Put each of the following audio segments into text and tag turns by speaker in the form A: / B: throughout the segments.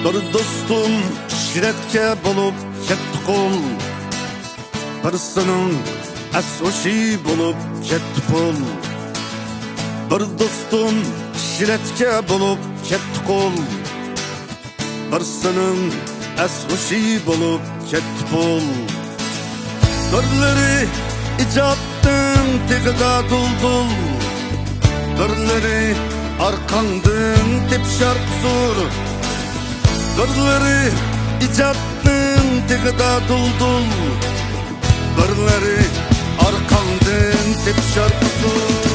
A: Bir dostum şiretke bulup ketdi qol, birisinin as'oshi bulup ketdi pul. Bir dostum şiretke bulup ketdi qol, birisinin as'oshi bulup ketdi pul. Birleri icatdın tigida duldul, birleri arkandın tepşar qusur. Birleri icatdın tigida duldul, birleri arkandın tepşar qusur.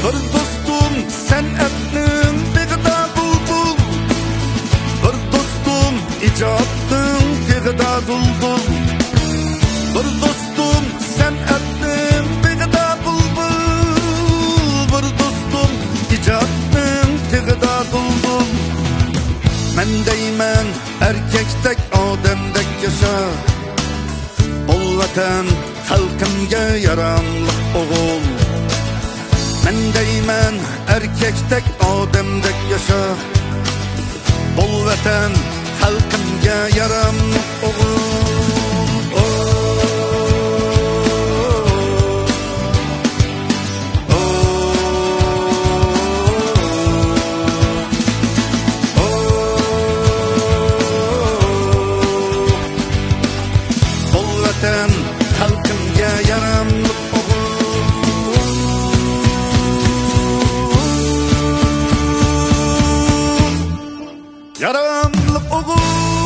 A: Bir dostum san'atning tigida bulbul, bir dostum ijodning tigida duldul. Bir dostum san'atning tigida bulbul, bir dostum ijodning tigida duldul. Men deyman erkekdek odamdek yasha, bu vatan xalqimga yaramliq o'g'il. Men deyman erkekdek odamdek yasha, bu vatan xalqimga yaramliq o'g'il. Bu vatan xalqimga yaramliq yaramliq o'g'il.